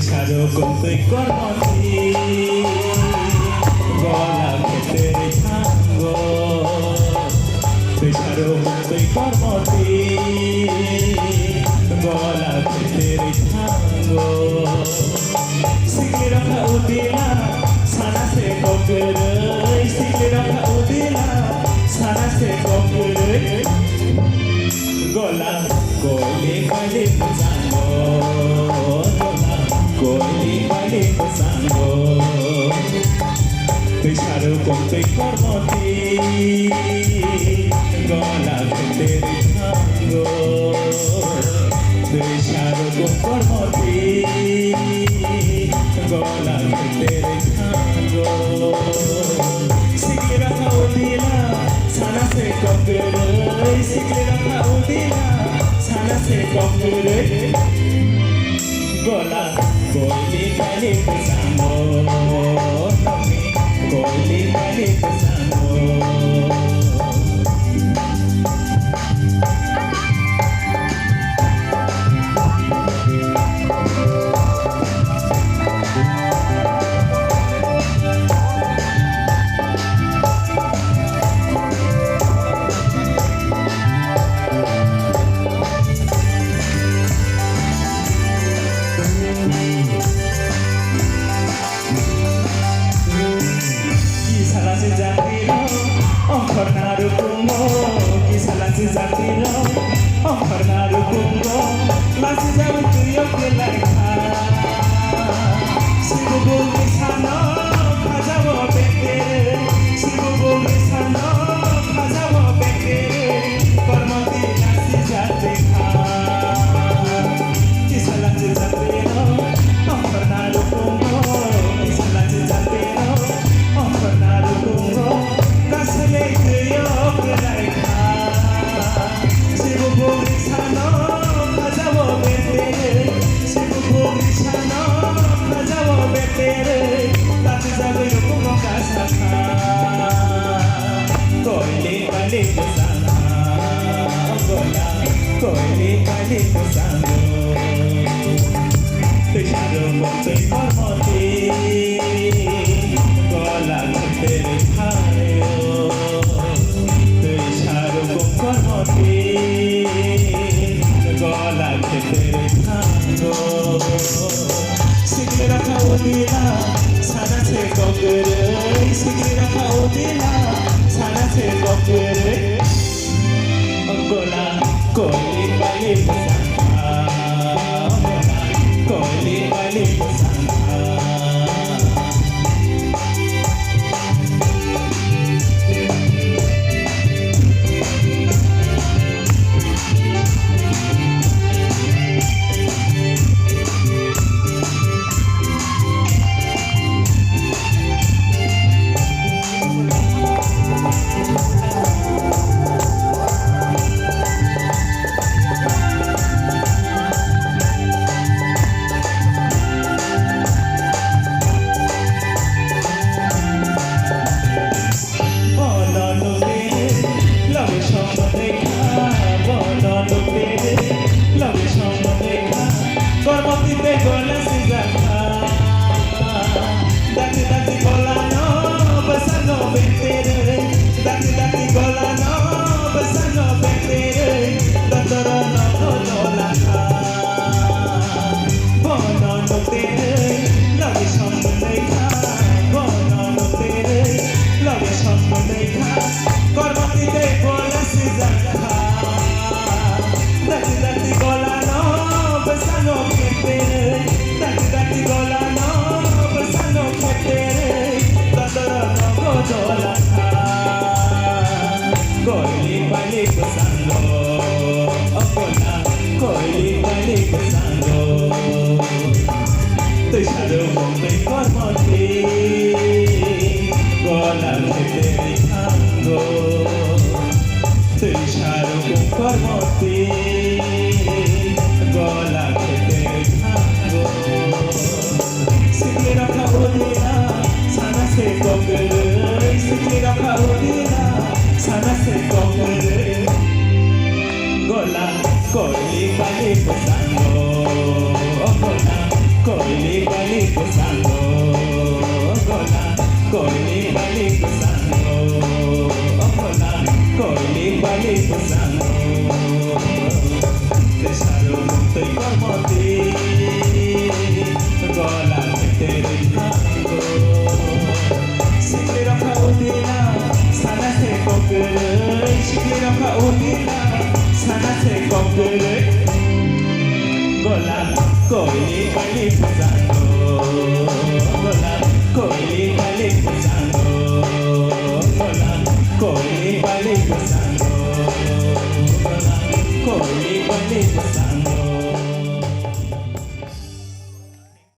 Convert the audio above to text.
সারকম তুই কর্মটি গলা খেতে ভাঙ্গ তুই সারকম তুই কর্মটি গলা খেতে ভাঙ্গ সিগলি রাখা উদিলা সানা সে ককরে সিগলি রাখা উদিলা সানা সে ককরে গলা কোলে কালে জানো कोई वाले संगो तुई सारकम तुई कर्मती गला तेरे भांगो तुई सारकम कर्मती गला तेरे भांगो सिगले रखा उदिला साना से ककरे सिगले रखा उदिला साना से ककरे गला कोयली वाले संगो कोयली वाले संगो Pernah kumbo, kisah lagi zakiro. Oh pernah kumbo, masih jauh tuyok kelaikan. Si bubu misano, kajawo bekere. Si bubu misano, kajawo bekere. Kormoti nasi jatekan. Kisah lagi zakiro. Oh pernah kumbo, kisah lagi zakiro. Oh pernah kumbo. Kasale tuyok kelaikan, si bubu misano kajawo bekere, si bubu misano kajawo bekere, lati jago yukumo kasakan, koile kali kesana, gola koile kali kesana, tuh sarokom tuh kormoti, gola tere bhayo. गला खेते भांगो सिगले रखा उदिला साना से ककरे सिगले रखा उदिला साना से ककरे गला कोयली वाले संगा कोयली वाले संगा Tuh sarokom tuh kormoti, gala খেতে ভাঙ্গো তুই সারকম kormoti, gala খেতে ভাঙ্গো সিগলে রাখা উদিলা সানা সে ককরে সিগলে রাখা উদিলা সানা সে ককরে গলা कोयली वाले संगो, कोयली তৈ কমতে গলা ভিতরে ভাঙ্গো শিখলে রক্ষা উদিলা সানাসে ককরই শিখলে রক্ষা উদিলা সানাসে ককরই গলা কইলি কইলি ফুজানো গলা কইলি কইলি ফুজানো গলা কইলি কইলি ফুজানো গলা কইলি কইলি ফুজানো